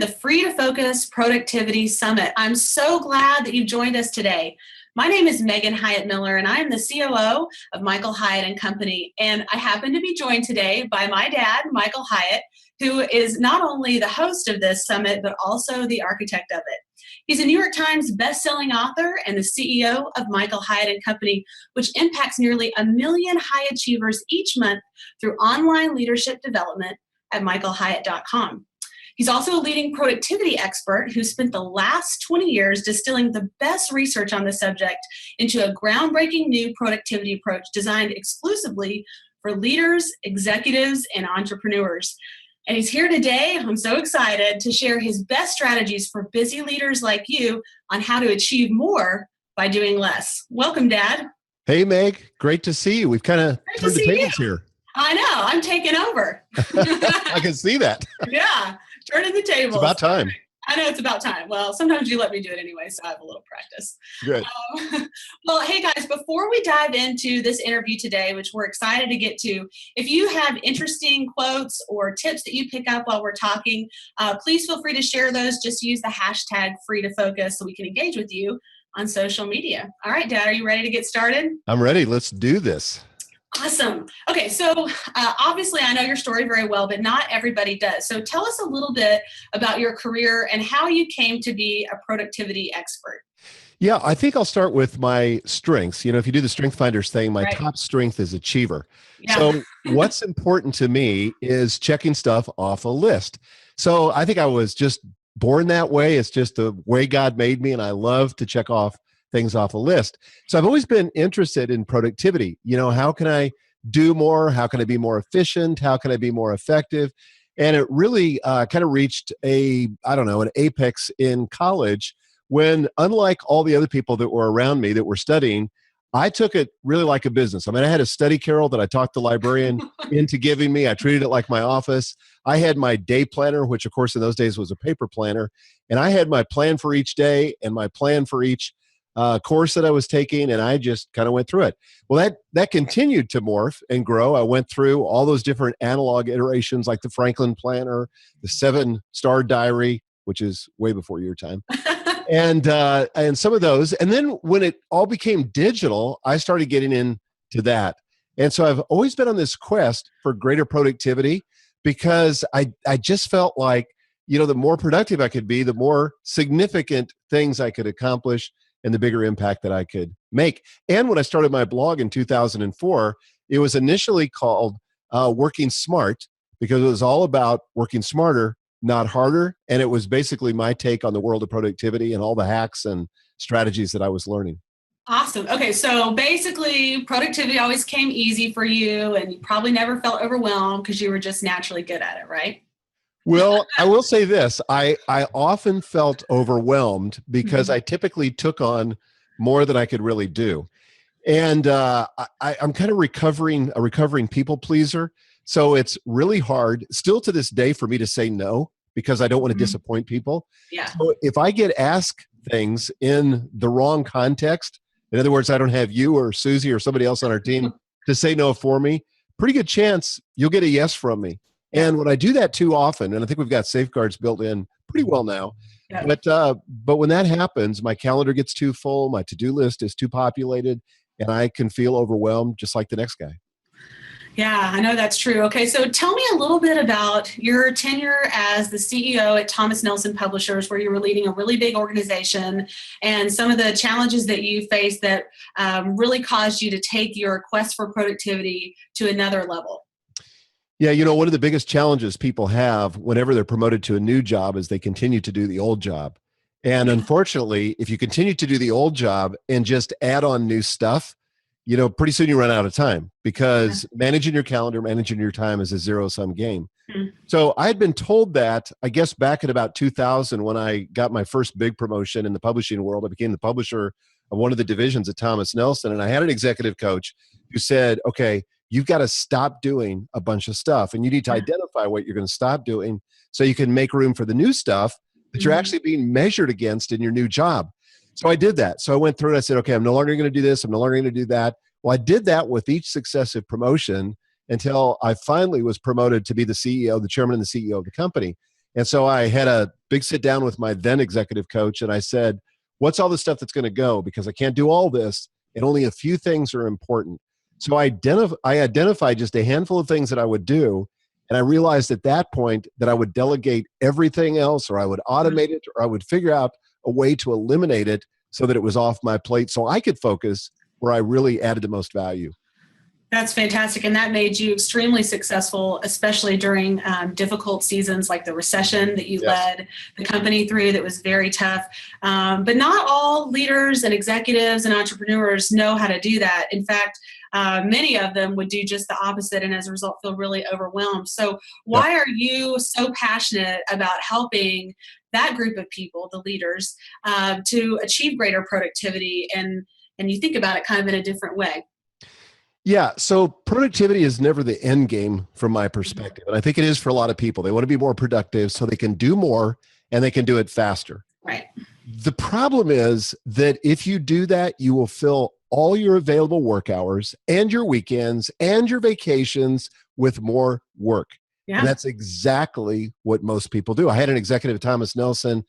the Free to Focus Productivity Summit. I'm so glad that you've joined us today. My name is Megan Hyatt Miller, and I am the COO of Michael Hyatt and Company. And I happen to be joined today by my dad, Michael Hyatt, who is not only the host of this summit, but also the architect of it. He's a New York Times best-selling author and the CEO of Michael Hyatt and Company, which impacts nearly 1 million high achievers each month through online leadership development at michaelhyatt.com. He's also a leading productivity expert who spent the last 20 years distilling the best research on the subject into a groundbreaking new productivity approach designed exclusively for leaders, executives, and entrepreneurs. And he's here today, I'm so excited, to share his best strategies for busy leaders like you on how to achieve more by doing less. Welcome, Dad. Hey, Meg. Great to see you. We've kind of turned the tables here. I know. I'm taking over. I can see that. Yeah. Turning the tables. It's about time. I know it's about time. Well, sometimes you let me do it anyway, so I have a little practice. Good. Well, hey guys, before we dive into this interview today, which we're excited to get to, if you have interesting quotes or tips that you pick up while we're talking, please feel free to share those. Just use the hashtag #FreeToFocus so we can engage with you on social media. All right, Dad, are you ready to get started? I'm ready. Let's do this. Awesome. Okay, so obviously I know your story very well, but not everybody does. So tell us a little bit about your career and how you came to be a productivity expert. Yeah, I think I'll start with my strengths. You know, if you do the Strength Finders thing, my top strength is achiever. Yeah. So what's important to me is checking stuff off a list. So I think I was just born that way. It's just the way God made me, and I love to check off things off a list. So I've always been interested in productivity. You know, how can I do more? How can I be more efficient? How can I be more effective? And it really kind of reached an apex in college when, unlike all the other people that were around me that were studying, I took it really like a business. I mean, I had a study carrel that I talked the librarian into giving me. I treated it like my office. I had my day planner, which of course in those days was a paper planner. And I had my plan for each day and my plan for each course that I was taking, and I just kind of went through it. Well, that continued to morph and grow. I went through all those different analog iterations, like the Franklin Planner, the 7-Star Diary, which is way before your time, and some of those. And then when it all became digital, I started getting into that. And so I've always been on this quest for greater productivity because I just felt like, you know, the more productive I could be, the more significant things I could accomplish and the bigger impact that I could make. And when I started my blog in 2004, it was initially called Working Smart because it was all about working smarter, not harder. And it was basically my take on the world of productivity and all the hacks and strategies that I was learning. Awesome. Okay, so basically productivity always came easy for you, and you probably never felt overwhelmed because you were just naturally good at it, right? Well, I will say this. I often felt overwhelmed because I typically took on more than I could really do. And I'm kind of a recovering people pleaser. So it's really hard still to this day for me to say no because I don't want to disappoint people. Yeah. So if I get asked things in the wrong context, in other words, I don't have you or Susie or somebody else on our team to say no for me, pretty good chance you'll get a yes from me. And when I do that too often, and I think we've got safeguards built in pretty well now, but when that happens, my calendar gets too full, my to-do list is too populated, and I can feel overwhelmed just like the next guy. Yeah, I know that's true. Okay, so tell me a little bit about your tenure as the CEO at Thomas Nelson Publishers, where you were leading a really big organization, and some of the challenges that you faced that really caused you to take your quest for productivity to another level. Yeah, you know, one of the biggest challenges people have whenever they're promoted to a new job is they continue to do the old job. And unfortunately, if you continue to do the old job and just add on new stuff, you know, pretty soon you run out of time because managing your calendar, managing your time is a zero-sum game. So I had been told that, I guess, back in about 2000 when I got my first big promotion in the publishing world. I became the publisher of one of the divisions at Thomas Nelson. And I had an executive coach who said, okay, you've got to stop doing a bunch of stuff and you need to identify what you're going to stop doing so you can make room for the new stuff that you're actually being measured against in your new job. So I did that. So I went through and I said, okay, I'm no longer going to do this. I'm no longer going to do that. Well, I did that with each successive promotion until I finally was promoted to be the CEO, the chairman and the CEO of the company. And so I had a big sit down with my then executive coach, and I said, what's all the stuff that's going to go? Because I can't do all this, and only a few things are important. So I identified just a handful of things that I would do, and I realized at that point that I would delegate everything else, or I would automate it, or I would figure out a way to eliminate it so that it was off my plate so I could focus where I really added the most value. That's fantastic. And that made you extremely successful, especially during difficult seasons like the recession that you led the company through that was very tough. But not all leaders and executives and entrepreneurs know how to do that. In fact, many of them would do just the opposite and as a result feel really overwhelmed. So why are you so passionate about helping that group of people, the leaders, to achieve greater productivity and you think about it kind of in a different way? Yeah. So productivity is never the end game from my perspective. And I think it is for a lot of people. They want to be more productive so they can do more and they can do it faster. Right. The problem is that if you do that, you will fill all your available work hours and your weekends and your vacations with more work. Yeah. And that's exactly what most people do. I had an executive, Thomas Nelson,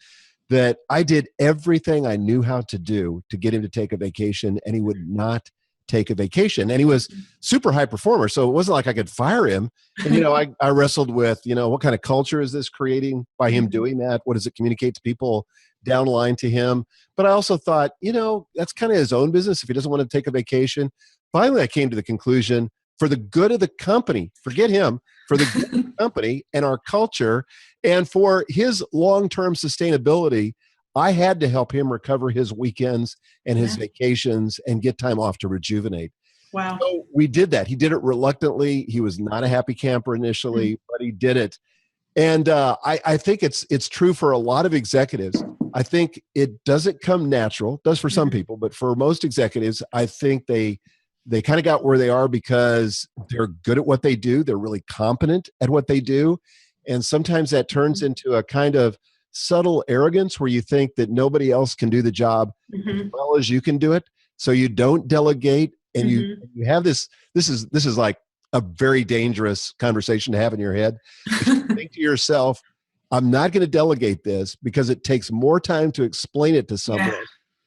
that I did everything I knew how to do to get him to take a vacation, and he would not take a vacation. And he was super high performer. So it wasn't like I could fire him. And, I wrestled with, what kind of culture is this creating by him doing that? What does it communicate to people down the line to him? But I also thought, that's kind of his own business if he doesn't want to take a vacation. Finally, I came to the conclusion, for the good of the company, forget him, for the good of the company and our culture, and for his long-term sustainability, I had to help him recover his weekends and his vacations and get time off to rejuvenate. Wow. So we did that. He did it reluctantly. He was not a happy camper initially, but he did it. And I think it's true for a lot of executives. I think it doesn't come natural. It does for some people, but for most executives, I think they kind of got where they are because they're good at what they do. They're really competent at what they do. And sometimes that turns into a kind of subtle arrogance where you think that nobody else can do the job as well as you can do it. So you don't delegate, and you have this is like a very dangerous conversation to have in your head. You think to yourself, I'm not going to delegate this because it takes more time to explain it to someone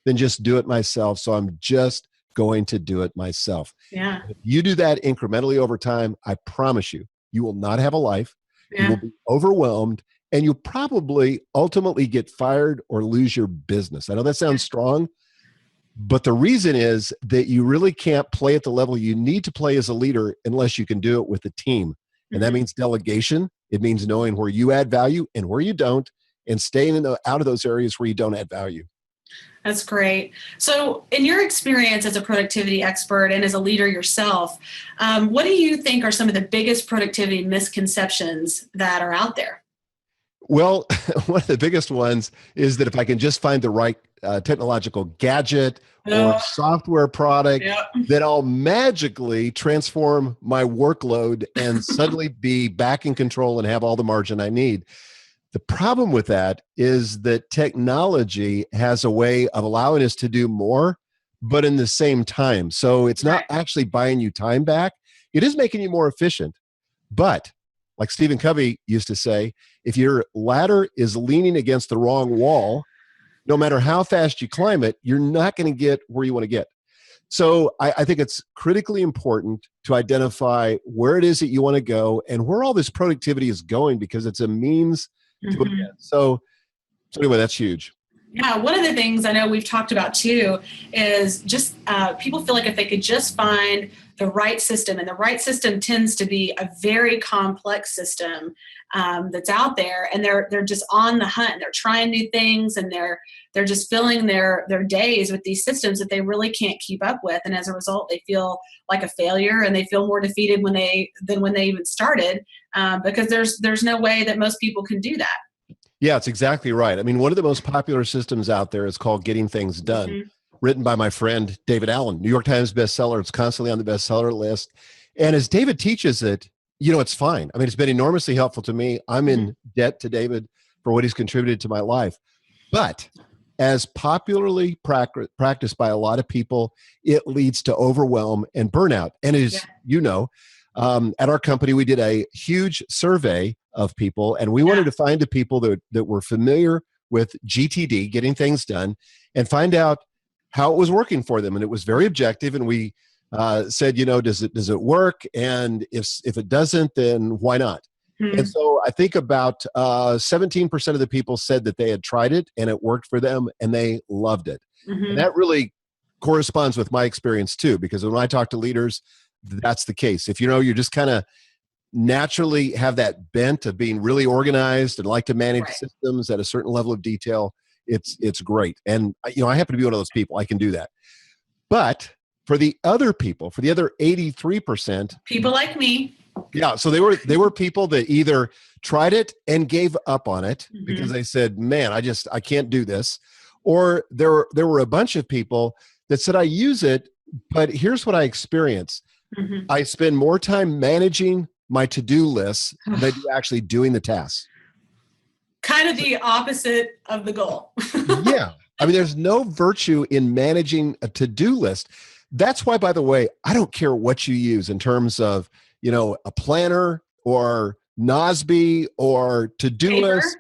than just do it myself. So I'm just going to do it myself. Yeah. If you do that incrementally over time, I promise you, you will not have a life. You will be overwhelmed, and you'll probably ultimately get fired or lose your business. I know that sounds strong, but the reason is that you really can't play at the level you need to play as a leader unless you can do it with a team. And that means delegation. It means knowing where you add value and where you don't, and staying out of those areas where you don't add value. That's great. So in your experience as a productivity expert and as a leader yourself, what do you think are some of the biggest productivity misconceptions that are out there? Well, one of the biggest ones is that if I can just find the right technological gadget or software product, that I'll magically transform my workload and suddenly be back in control and have all the margin I need. The problem with that is that technology has a way of allowing us to do more, but in the same time. So it's not actually buying you time back. It is making you more efficient. But like Stephen Covey used to say, if your ladder is leaning against the wrong wall, no matter how fast you climb it, you're not going to get where you want to get. So I think it's critically important to identify where it is that you want to go and where all this productivity is going, because it's a means to an end. So anyway, that's huge. Yeah, one of the things I know we've talked about too is just people feel like if they could just find the right system, and the right system tends to be a very complex system that's out there, and they're just on the hunt. They're trying new things, and they're just filling their days with these systems that they really can't keep up with, and as a result, they feel like a failure, and they feel more defeated than when they even started, because there's no way that most people can do that. Yeah, it's exactly right. I mean, one of the most popular systems out there is called Getting Things Done, written by my friend David Allen, New York Times bestseller. It's constantly on the bestseller list. And as David teaches it, it's fine. I mean, it's been enormously helpful to me. I'm in debt to David for what he's contributed to my life. But as popularly practiced by a lot of people, it leads to overwhelm and burnout. And as at our company, we did a huge survey of people, and we wanted to find the people that were familiar with GTD, getting things done, and find out how it was working for them. And it was very objective. And we said, does it work? And if it doesn't, then why not? And so I think about 17% of the people said that they had tried it and it worked for them and they loved it. And that really corresponds with my experience too, because when I talk to leaders, that's the case. If you're just kind of naturally have that bent of being really organized and like to manage systems at a certain level of detail, it's great. And I happen to be one of those people. I can do that. But for the other people, for the other 83%, people like me. Yeah, so they were people that either tried it and gave up on it because they said, "Man, I can't do this," or there were a bunch of people that said, "I use it, but here's what I experience: I spend more time managing my to-do lists than I do actually doing the tasks." Kind of the opposite of the goal. Yeah, I mean, there's no virtue in managing a to-do list. That's why, by the way, I don't care what you use in terms of a planner or Nosby or to-do list.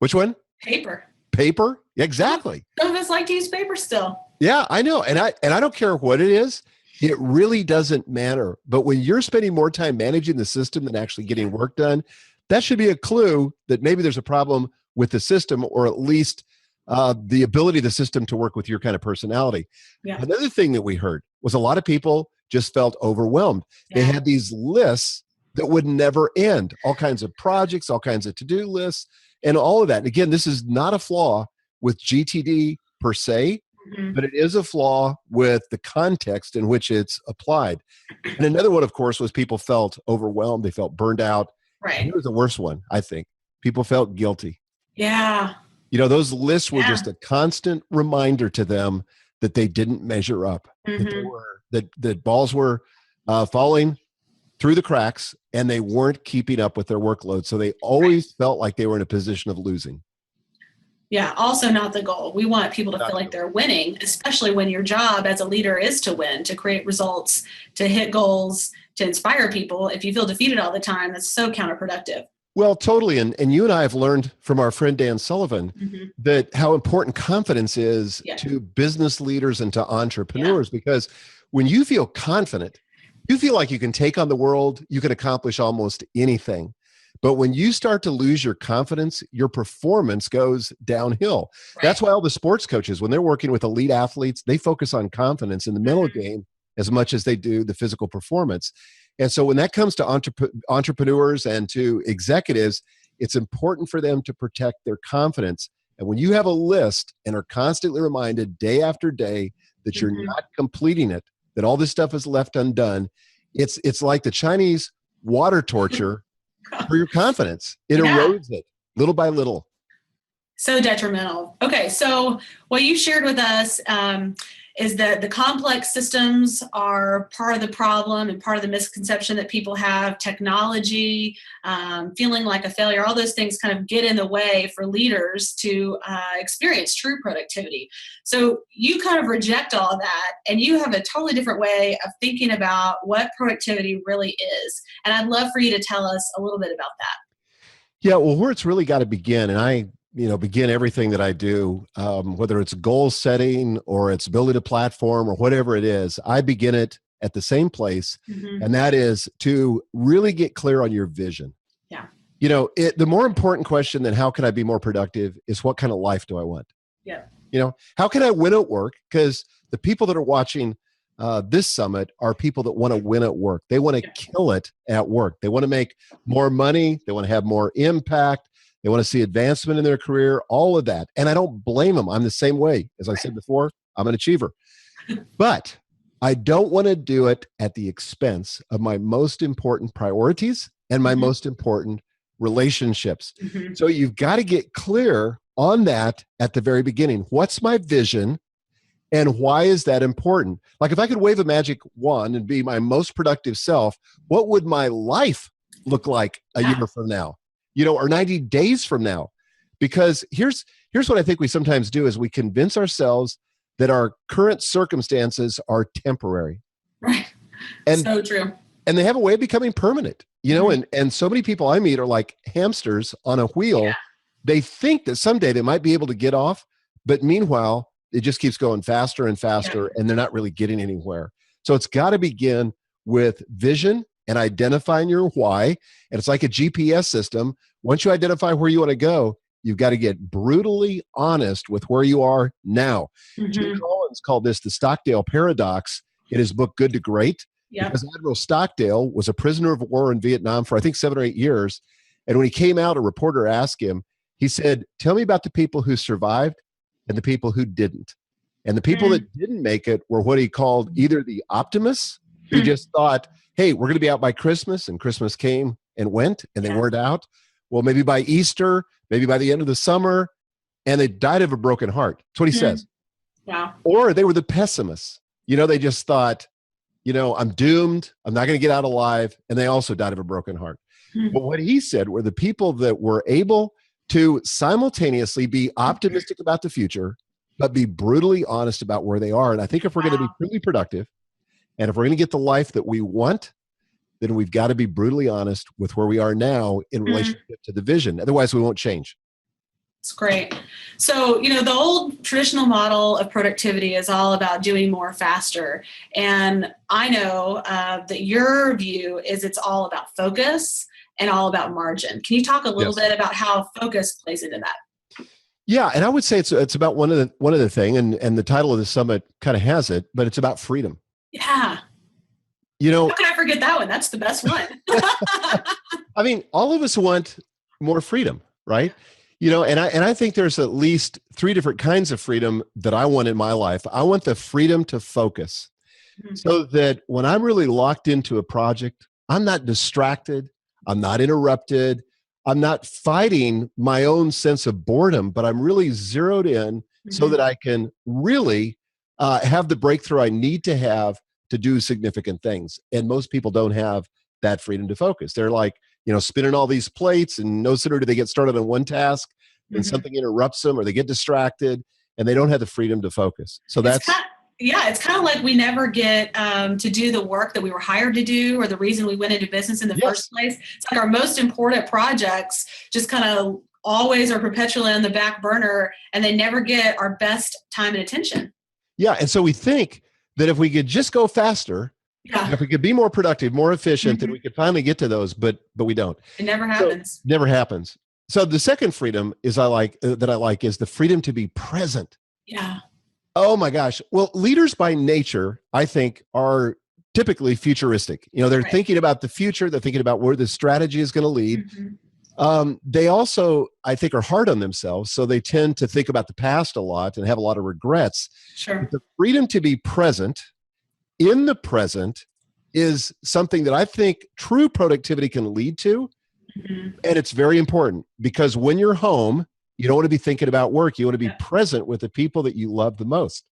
Which one? Paper. Paper? Exactly. Some of us like to use paper still. Yeah, I know. And I don't care what it is. It really doesn't matter. But when you're spending more time managing the system than actually getting work done, that should be a clue that maybe there's a problem with the system, or at least the ability of the system to work with your kind of personality. Yeah. Another thing that we heard was a lot of people just felt overwhelmed. They had these lists that would never end, all kinds of projects, all kinds of to-do lists, and all of that. And again, this is not a flaw with GTD per se, but it is a flaw with the context in which it's applied. And another one, of course, was people felt overwhelmed. They felt burned out. Right. It was the worst one, I think. People felt guilty. Yeah. Those lists were just a constant reminder to them that they didn't measure up, that balls were falling through the cracks and they weren't keeping up with their workload. So they always felt like they were in a position of losing. Yeah, also not the goal. We want people to feel like they're winning, especially when your job as a leader is to win, to create results, to hit goals, to inspire people. If you feel defeated all the time, that's so counterproductive. Well, totally. And you and I have learned from our friend Dan Sullivan that how important confidence is to business leaders and to entrepreneurs, because when you feel confident, you feel like you can take on the world, you can accomplish almost anything. But when you start to lose your confidence, your performance goes downhill. Right. That's why all the sports coaches, when they're working with elite athletes, they focus on confidence in the mental game as much as they do the physical performance. And so when that comes to entrepreneurs and to executives, it's important for them to protect their confidence. And when you have a list and are constantly reminded day after day that you're not completing it, that all this stuff is left undone, it's like the Chinese water torture for your confidence. It erodes it little by little. So detrimental. Okay, so what you shared with us is that the complex systems are part of the problem and part of the misconception that people have. Technology, feeling like a failure, all those things kind of get in the way for leaders to experience true productivity. So you kind of reject all of that, and you have a totally different way of thinking about what productivity really is. And I'd love for you to tell us a little bit about that. Yeah, well, where it's really got to begin, and I begin everything that I do, whether it's goal setting or it's building a platform or whatever it is, I begin it at the same place. And that is to really get clear on your vision. Yeah. The more important question than how can I be more productive is what kind of life do I want? Yeah. How can I win at work? Because the people that are watching this summit are people that want to win at work. They want to kill it at work. They want to make more money. They want to have more impact. They want to see advancement in their career, all of that. And I don't blame them. I'm the same way. As I said before, I'm an achiever. But I don't want to do it at the expense of my most important priorities and my most important relationships. So you've got to get clear on that at the very beginning. What's my vision? And why is that important? Like if I could wave a magic wand and be my most productive self, what would my life look like a year from now? Or 90 days from now? Because here's what I think we sometimes do is we convince ourselves that our current circumstances are temporary. Right. And so true. and they have a way of becoming permanent, and so many people I meet are like hamsters on a wheel. They think that someday they might be able to get off, but meanwhile, it just keeps going faster and faster, and they're not really getting anywhere. So it's got to begin with vision and identifying your why. And it's like a GPS system. Once you identify where you want to go, you've got to get brutally honest with where you are now. Jim Collins called this the Stockdale paradox in his book, Good to Great. Because Admiral Stockdale was a prisoner of war in Vietnam for, I think, 7 or 8 years. And when he came out, a reporter asked him, he said, tell me about the people who survived and the people who didn't. And the people that didn't make it were what he called either the optimists, who just thought, hey, we're going to be out by Christmas, and Christmas came and went, and they weren't out. Well, maybe by Easter, maybe by the end of the summer, and they died of a broken heart. That's what he says. Wow. Or they were the pessimists. They just thought, I'm doomed. I'm not going to get out alive. And they also died of a broken heart. But what he said were the people that were able to simultaneously be optimistic about the future, but be brutally honest about where they are. And I think if we're going to be truly productive, and if we're going to get the life that we want, then we've got to be brutally honest with where we are now in relationship to the vision. Otherwise, we won't change. It's great. So, the old traditional model of productivity is all about doing more faster. And I know that your view is it's all about focus and all about margin. Can you talk a little bit about how focus plays into that? Yeah, and I would say it's about one of the thing, and the title of the summit kind of has it, but it's about freedom. Yeah. How can I forget that one? That's the best one. I mean, all of us want more freedom, right? And I think there's at least 3 different kinds of freedom that I want in my life. I want the freedom to focus so that when I'm really locked into a project, I'm not distracted, I'm not interrupted, I'm not fighting my own sense of boredom, but I'm really zeroed in so that I can really have the breakthrough I need to have to do significant things. And most people don't have that freedom to focus. They're like, spinning all these plates, and no sooner do they get started on one task than something interrupts them, or they get distracted, and they don't have the freedom to focus. So it's kind of like we never get to do the work that we were hired to do, or the reason we went into business in the first place. It's like our most important projects just kind of always are perpetually on the back burner, and they never get our best time and attention. Yeah, and so we think that if we could just go faster, if we could be more productive, more efficient, then we could finally get to those, but we don't. It never happens. Never happens. So the second freedom is I like is the freedom to be present. Yeah. Oh my gosh. Well, leaders by nature, I think, are typically futuristic. They're thinking about the future. They're thinking about where the strategy is going to lead. They also, I think, are hard on themselves. So they tend to think about the past a lot and have a lot of regrets. Sure. But the freedom to be present in the present is something that I think true productivity can lead to. And it's very important, because when you're home, you don't want to be thinking about work. You want to be present with the people that you love the most.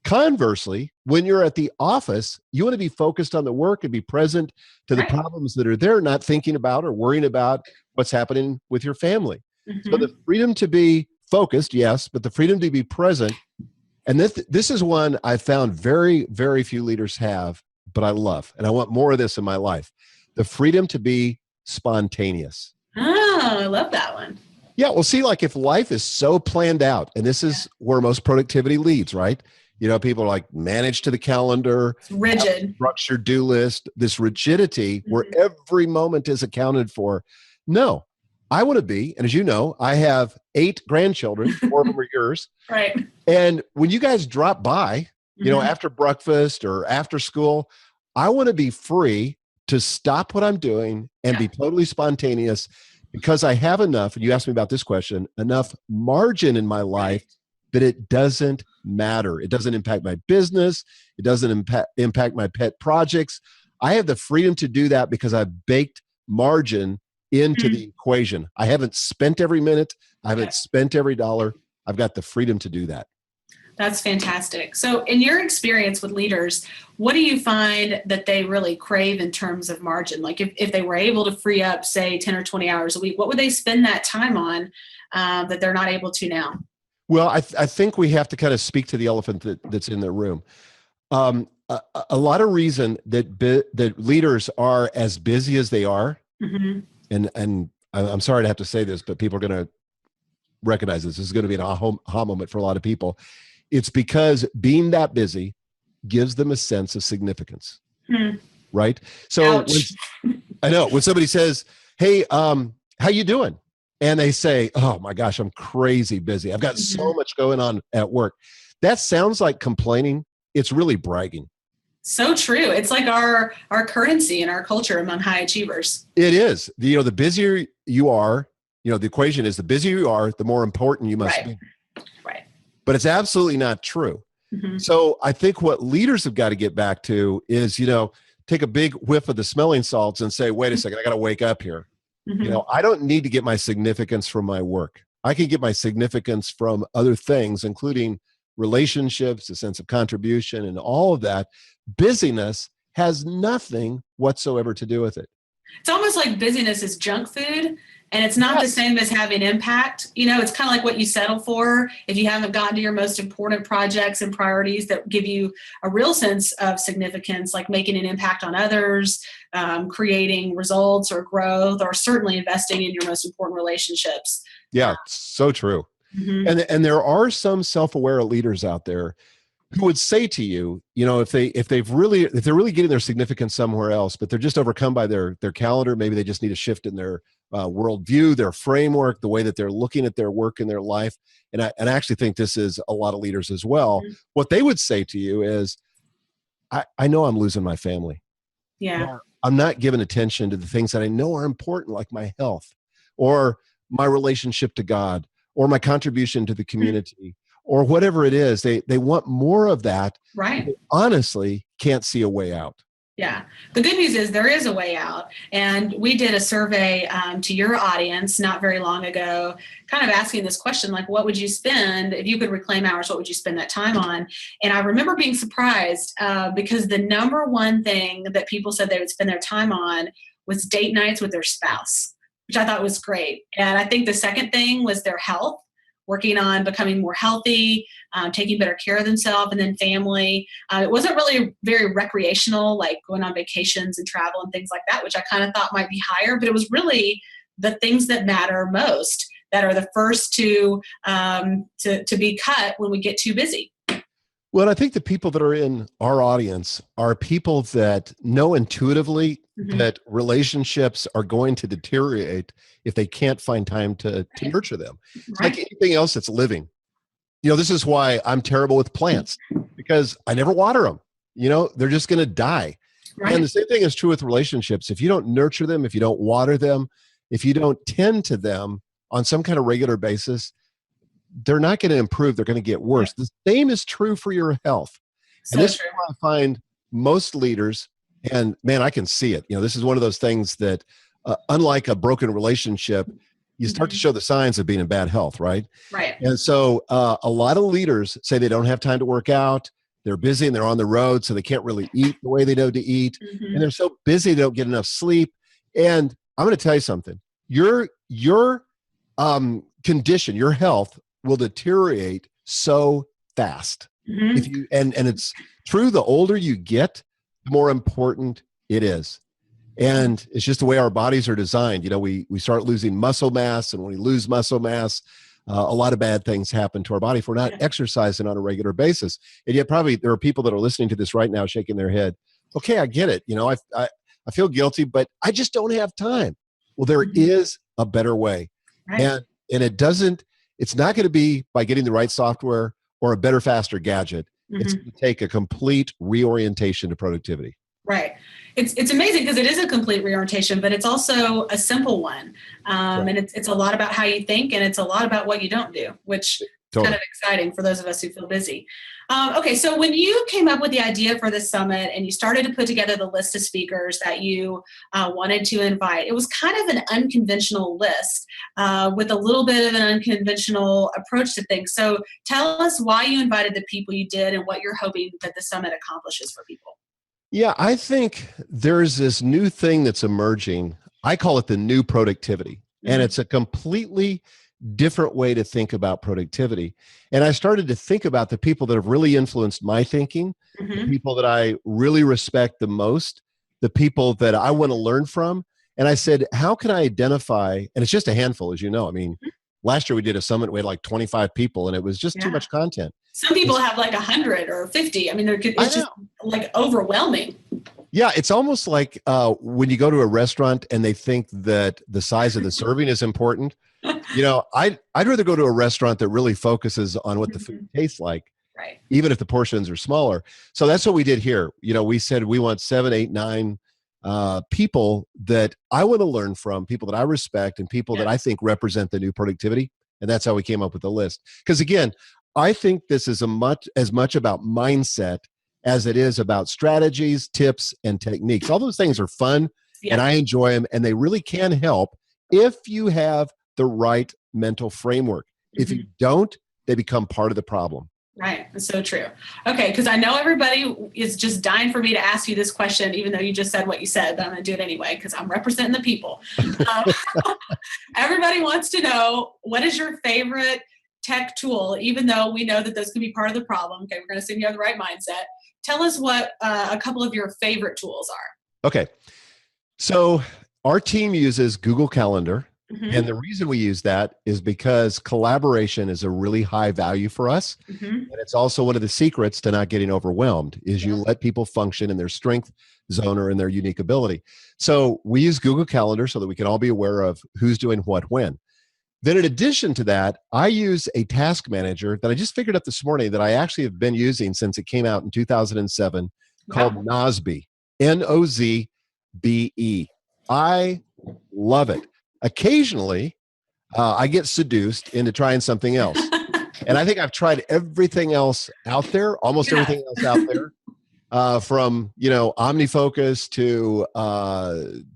Conversely, when you're at the office, you want to be focused on the work and be present to the problems that are there, not thinking about or worrying about what's happening with your family. So the freedom to be focused, yes, but the freedom to be present. And this is one I found very, very few leaders have, but I love, and I want more of this in my life. The freedom to be spontaneous. Oh, I love that one. Yeah, well, see, like if life is so planned out, and this is where most productivity leads, right? People are like, manage to the calendar, it's rigid, structured do list, this rigidity where every moment is accounted for. No, I want to be, and as you know, I have 8 grandchildren, 4 of them are yours. Right. And when you guys drop by, after breakfast or after school, I want to be free to stop what I'm doing and be totally spontaneous, because I have enough, and you asked me about this question, enough margin in my life that it doesn't matter. It doesn't impact my business. It doesn't impact my pet projects. I have the freedom to do that because I've baked margin into the equation. I haven't spent every minute. I haven't spent every dollar. I've got the freedom to do that. That's fantastic. So in your experience with leaders, what do you find that they really crave in terms of margin? Like if they were able to free up, say, 10 or 20 hours a week, what would they spend that time on that they're not able to now? Well, I think we have to kind of speak to the elephant that's in the room. a lot of reason that leaders are as busy as they are, and I'm sorry to have to say this, but people are going to recognize this. This is going to be an aha moment for a lot of people. It's because being that busy gives them a sense of significance, right? So I know when somebody says, "Hey, how you doing?" and they say, "Oh my gosh, I'm crazy busy. I've got so much going on at work." That sounds like complaining. It's really bragging. So true. It's like our currency in our culture among high achievers. It is. The busier you are, the equation is the busier you are, the more important you must be. Right. But it's absolutely not true. So I think what leaders have got to get back to is, take a big whiff of the smelling salts and say, wait a second, I got to wake up here. I don't need to get my significance from my work. I can get my significance from other things, including relationships, a sense of contribution, and all of that. Busyness has nothing whatsoever to do with it. It's almost like busyness is junk food, and it's not the same as having impact. It's kind of like what you settle for if you haven't gotten to your most important projects and priorities that give you a real sense of significance, like making an impact on others, creating results or growth, or certainly investing in your most important relationships. Yeah, so true. And there are some self-aware leaders out there who would say to you, if they're really getting their significance somewhere else, but they're just overcome by their calendar, maybe they just need a shift in their worldview, their framework, the way that they're looking at their work and their life. And I actually think this is a lot of leaders as well. What they would say to you is, I know I'm losing my family. Yeah. I'm not giving attention to the things that I know are important, like my health or my relationship to God or my contribution to the community. Or whatever it is, they want more of that. Right. They honestly can't see a way out. Yeah. The good news is there is a way out. And we did a survey to your audience not very long ago, kind of asking this question, like, what would you spend if you could reclaim hours? What would you spend that time on? And I remember being surprised because the number one thing that people said they would spend their time on was date nights with their spouse, which I thought was great. And I think the second thing was their health, working on becoming more healthy, taking better care of themselves, and then family. It wasn't really very recreational, like going on vacations and travel and things like that, which I kind of thought might be higher, but it was really the things that matter most that are the first to be cut when we get too busy. Well, I think the people that are in our audience are people that know intuitively that relationships are going to deteriorate if they can't find time to nurture them. It's like anything else that's living. This is why I'm terrible with plants, because I never water them. They're just going to die. Right. And the same thing is true with relationships. If you don't nurture them, if you don't water them, if you don't tend to them on some kind of regular basis, they're not going to improve. They're going to get worse. The same is true for your health. And this is why I find most leaders, and man, I can see it. This is one of those things that, unlike a broken relationship, you start to show the signs of being in bad health, right? Right. And so a lot of leaders say they don't have time to work out. They're busy and they're on the road, so they can't really eat the way they know to eat. And they're so busy, they don't get enough sleep. And I'm going to tell you something. Your condition, your health will deteriorate so fast. If you and it's true, the older you get, the more important it is. And it's just the way our bodies are designed. We start losing muscle mass, and when we lose muscle mass, a lot of bad things happen to our body if we're not exercising on a regular basis. And yet probably there are people that are listening to this right now shaking their head. Okay, I get it. I feel guilty, but I just don't have time. Well, there is a better way. Right. And it's not going to be by getting the right software or a better, faster gadget. It's going to take a complete reorientation to productivity. Right. It's amazing because it is a complete reorientation, but it's also a simple one. And it's a lot about how you think, and it's a lot about what you don't do, which is kind of exciting for those of us who feel busy. Okay, so when you came up with the idea for the summit and you started to put together the list of speakers that you wanted to invite, it was kind of an unconventional list with a little bit of an unconventional approach to things. So tell us why you invited the people you did and what you're hoping that the summit accomplishes for people. Yeah, I think there's this new thing that's emerging. I call it the new productivity. And it's a completely different way to think about productivity. And I started to think about the people that have really influenced my thinking, the people that I really respect the most, the people that I want to learn from. And I said, how can I identify, and it's just a handful, as you know. I mean, last year we did a summit, we had like 25 people, and it was just too much content. Some people have like 100 or 50. I mean, it's just like overwhelming. Yeah, it's almost like when you go to a restaurant and they think that the size of the serving is important. You know, I'd rather go to a restaurant that really focuses on what the food tastes like, even if the portions are smaller. So that's what we did here. You know, we said we want 7, 8, 9 people that I want to learn from, people that I respect, and people that I think represent the new productivity. And that's how we came up with the list. Because again, I think this is as much about mindset as it is about strategies, tips, and techniques. All those things are fun, and I enjoy them, and they really can help if you have the right mental framework. If you don't, they become part of the problem. Right. That's so true. Okay. Because I know everybody is just dying for me to ask you this question, even though you just said what you said, but I'm going to do it anyway because I'm representing the people. Everybody wants to know, what is your favorite tech tool, even though we know that those can be part of the problem. Okay. We're going to assume you have the right mindset. Tell us what a couple of your favorite tools are. Okay. So our team uses Google Calendar. And the reason we use that is because collaboration is a really high value for us. And it's also one of the secrets to not getting overwhelmed is you let people function in their strength zone or in their unique ability. So we use Google Calendar so that we can all be aware of who's doing what when. Then in addition to that, I use a task manager that I just figured out this morning that I actually have been using since it came out in 2007 called Nozbe, Nozbe. I love it. Occasionally, I get seduced into trying something else. And I think I've tried everything else out there, almost everything else out there, from, you know, OmniFocus to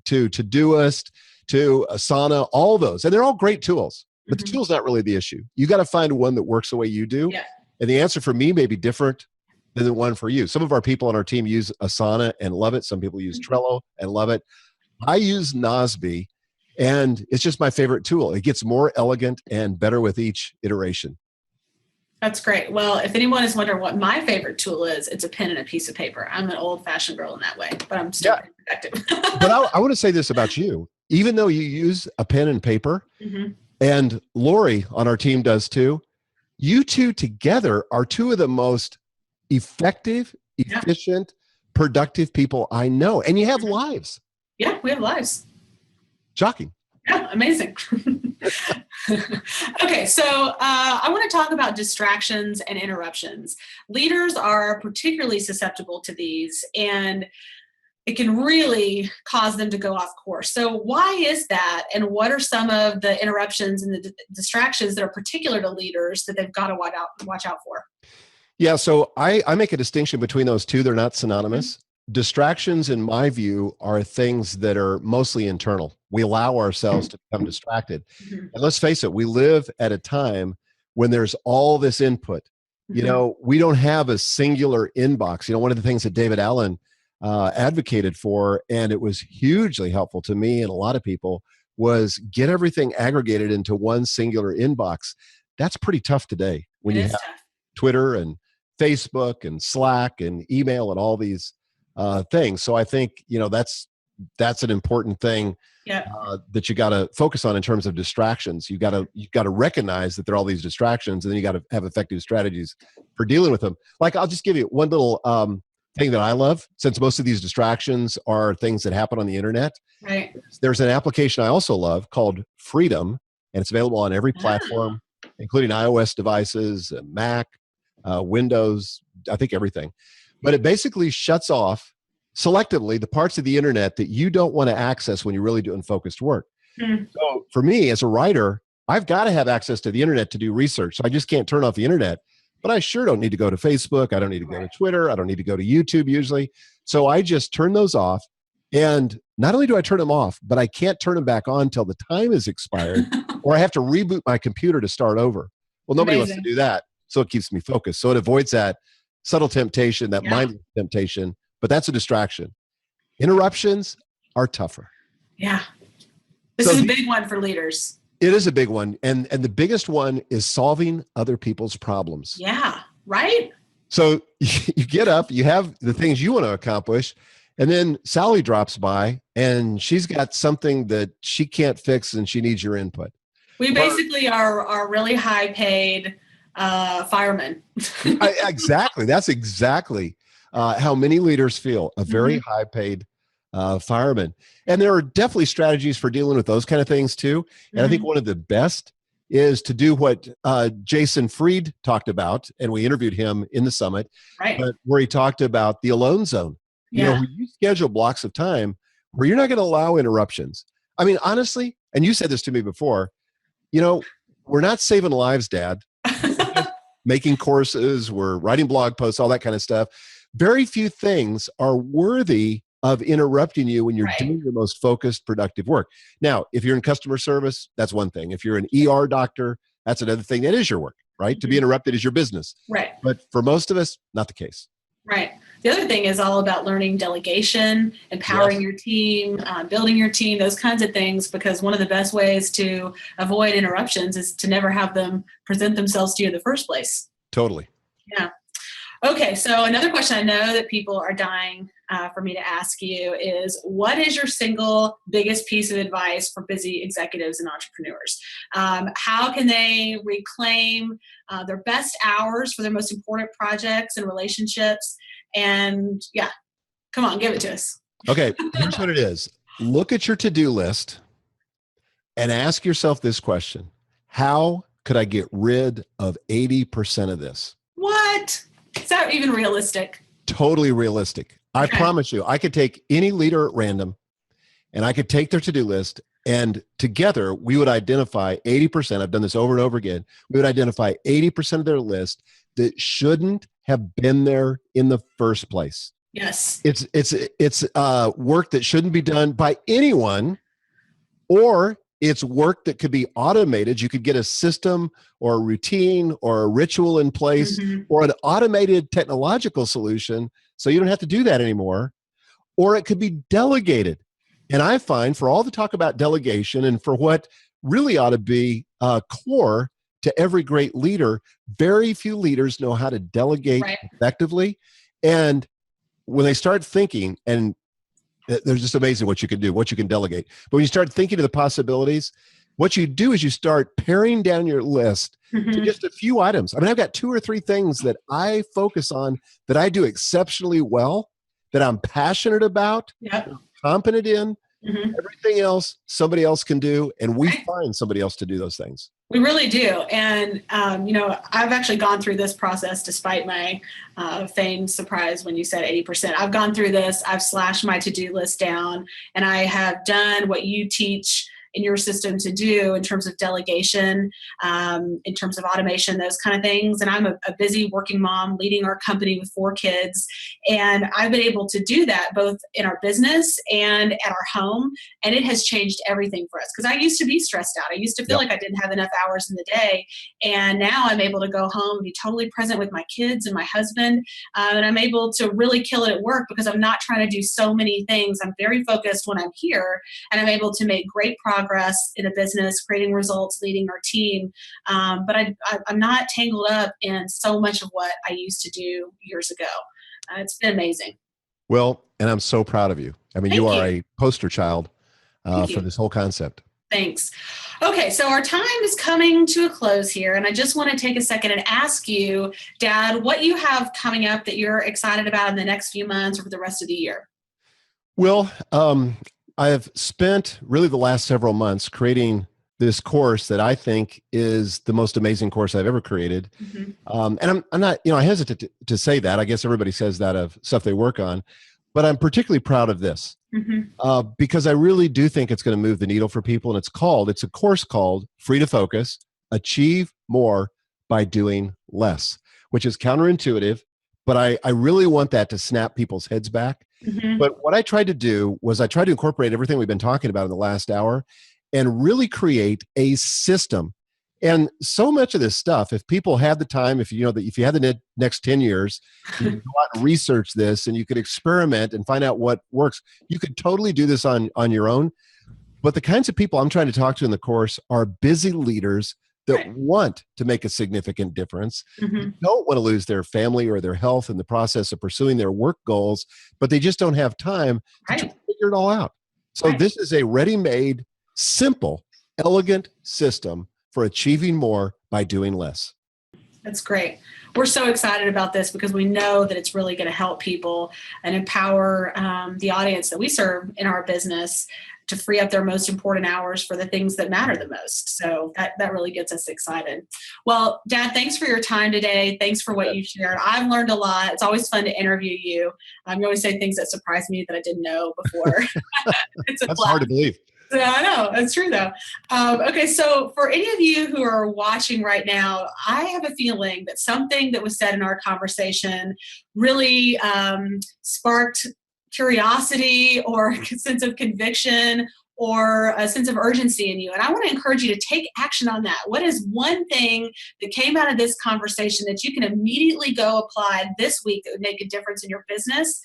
Todoist to Asana, all those. And they're all great tools, but the tool's not really the issue. You got to find one that works the way you do. And the answer for me may be different than the one for you. Some of our people on our team use Asana and love it. Some people use Trello and love it. I use Nozbe. And it's just my favorite tool. It gets more elegant and better with each iteration. That's great. Well, if anyone is wondering what my favorite tool is, it's a pen and a piece of paper. I'm an old-fashioned girl in that way, but I'm still productive. But I want to say this about you. Even though you use a pen and paper, and Lori on our team does too, you two together are two of the most effective, efficient, productive people I know. And you have lives. Yeah, we have lives. Shocking. Yeah, amazing. Okay, so I want to talk about distractions and interruptions. Leaders are particularly susceptible to these, and it can really cause them to go off course. So why is that, and what are some of the interruptions and the distractions that are particular to leaders that they've got to watch out for? Yeah, so I make a distinction between those two. They're not synonymous. Distractions, in my view, are things that are mostly internal. We allow ourselves to become distracted. And let's face it, we live at a time when there's all this input. You know, we don't have a singular inbox. You know, one of the things that David Allen advocated for, and it was hugely helpful to me and a lot of people, was get everything aggregated into one singular inbox. That's pretty tough today when you have Twitter and Facebook and Slack and email and all these things. So I think, you know, that's an important thing that you got to focus on in terms of distractions. You've got to recognize that there are all these distractions, and then you got to have effective strategies for dealing with them. Like, I'll just give you one little thing that I love, since most of these distractions are things that happen on the internet. Right. There's an application I also love called Freedom, and it's available on every platform, including iOS devices, Mac, Windows, I think everything. But it basically shuts off selectively the parts of the internet that you don't want to access when you're really doing focused work. So for me as a writer, I've got to have access to the internet to do research. So I just can't turn off the internet, but I sure don't need to go to Facebook. I don't need to go to Twitter. I don't need to go to YouTube usually. So I just turn those off. And not only do I turn them off, but I can't turn them back on till the time is expired, or I have to reboot my computer to start over. Well, nobody wants to do that. So it keeps me focused. So it avoids that subtle temptation, that mindless temptation, but that's a distraction. Interruptions are tougher. Yeah. This is a big one for leaders. It is a big one. And the biggest one is solving other people's problems. Yeah, right? So you get up, you have the things you want to accomplish, and then Sally drops by and she's got something that she can't fix and she needs your input. We basically are really high paid firemen. Exactly. That's exactly how many leaders feel, a very high paid fireman. And there are definitely strategies for dealing with those kind of things too. And I think one of the best is to do what Jason Fried talked about, and we interviewed him in the summit, but where he talked about the alone zone. You know, you schedule blocks of time where you're not going to allow interruptions. I mean, honestly, and you said this to me before, you know, we're not saving lives, Dad. Making courses, we're writing blog posts, all that kind of stuff. Very few things are worthy of interrupting you when you're doing your most focused, productive work. Now, if you're in customer service, that's one thing. If you're an ER doctor, that's another thing. That is your work, right? To be interrupted is your business. Right. But for most of us, not the case. Right. The other thing is all about learning delegation, empowering your team, building your team, those kinds of things, because one of the best ways to avoid interruptions is to never have them present themselves to you in the first place. Totally. Yeah. Okay. So another question I know that people are dying for me to ask you is, what is your single biggest piece of advice for busy executives and entrepreneurs? How can they reclaim their best hours for their most important projects and relationships? And yeah, come on, give it to us. Okay, here's what it is. Look at your to-do list and ask yourself this question. How could I get rid of 80% of this? What? Is that even realistic? Totally realistic. I promise you, I could take any leader at random and I could take their to-do list, and together we would identify 80%. I've done this over and over again. We would identify 80% of their list that shouldn't have been there in the first place. Yes. It's work that shouldn't be done by anyone, or it's work that could be automated. You could get a system or a routine or a ritual in place, or an automated technological solution so you don't have to do that anymore. Or it could be delegated. And I find, for all the talk about delegation and for what really ought to be core to every great leader, very few leaders know how to delegate effectively. And when they start thinking, and they're just amazing what you can do, what you can delegate. But when you start thinking of the possibilities, what you do is you start paring down your list to just a few items. I mean, I've got 2 or 3 things that I focus on that I do exceptionally well, that I'm passionate about, competent in. Everything else, somebody else can do, and we find somebody else to do those things. We really do. And, I've actually gone through this process despite my feigned surprise when you said 80%. I've gone through this. I've slashed my to-do list down, and I have done what you teach in your system to do in terms of delegation, in terms of automation, those kind of things. And I'm a busy working mom leading our company with 4 kids. And I've been able to do that both in our business and at our home. And it has changed everything for us, because I used to be stressed out. I used to feel like I didn't have enough hours in the day. And now I'm able to go home and be totally present with my kids and my husband. And I'm able to really kill it at work because I'm not trying to do so many things. I'm very focused when I'm here, and I'm able to make great progress in a business, creating results, leading our team. But I'm not tangled up in so much of what I used to do years ago. It's been amazing. Well, and I'm so proud of you. I mean, Thank you are you. a poster child for this whole concept. Thanks. Okay, so our time is coming to a close here, and I just want to take a second and ask you, Dad, what you have coming up that you're excited about in the next few months or for the rest of the year? Well, I have spent really the last several months creating this course that I think is the most amazing course I've ever created. And I'm not, I hesitate to say that. I guess everybody says that of stuff they work on, but I'm particularly proud of this because I really do think it's going to move the needle for people. And it's a course called Free to Focus, Achieve More by Doing Less, which is counterintuitive, but I really want that to snap people's heads back. But what I tried to do was I tried to incorporate everything we've been talking about in the last hour and really create a system. And so much of this stuff, if people had the time, if you had the next 10 years, you could go out and research this, and you could experiment and find out what works. You could totally do this on your own. But the kinds of people I'm trying to talk to in the course are busy leaders that Right. want to make a significant difference. They Hmm. don't want to lose their family or their health in the process of pursuing their work goals, but they just don't have time to try Right. to figure it all out. So Right. this is a ready-made, simple, elegant system for achieving more by doing less. That's great. We're so excited about this because we know that it's really going to help people and empower the audience that we serve in our business to free up their most important hours for the things that matter the most. So that really gets us excited. Well, Dad, thanks for your time today. Thanks for what you shared. I've learned a lot. It's always fun to interview you. You always say things that surprise me that I didn't know before. It's a That's blast. hard to believe. Yeah, I know. That's true, though. Okay, so for any of you who are watching right now, I have a feeling that something that was said in our conversation really sparked curiosity or a sense of conviction or a sense of urgency in you. And I want to encourage you to take action on that. What is one thing that came out of this conversation that you can immediately go apply this week that would make a difference in your business,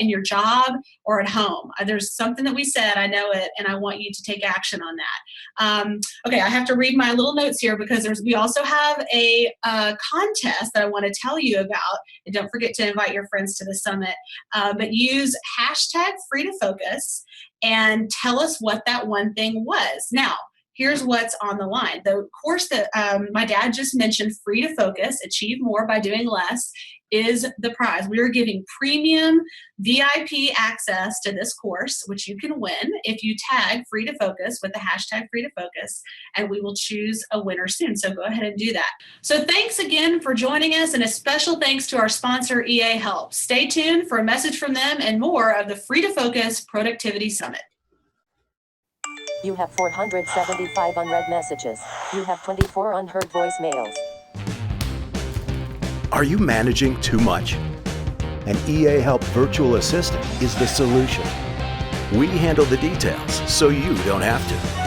in your job, or at home? There's something that we said, I know it, and I want you to take action on that. Okay, I have to read my little notes here because we also have a contest that I want to tell you about. And don't forget to invite your friends to the summit. But use hashtag free to focus and tell us what that one thing was. Now, here's what's on the line. The course that my dad just mentioned, Free to Focus, Achieve More by Doing Less, is the prize. We are giving premium VIP access to this course, which you can win if you tag Free to Focus with the hashtag Free to Focus, and we will choose a winner soon. So go ahead and do that. So thanks again for joining us, and a special thanks to our sponsor, EA Help. Stay tuned for a message from them and more of the Free to Focus Productivity Summit. You have 475 unread messages. You have 24 unheard voicemails. Are you managing too much? An EA Help virtual assistant is the solution. We handle the details so you don't have to.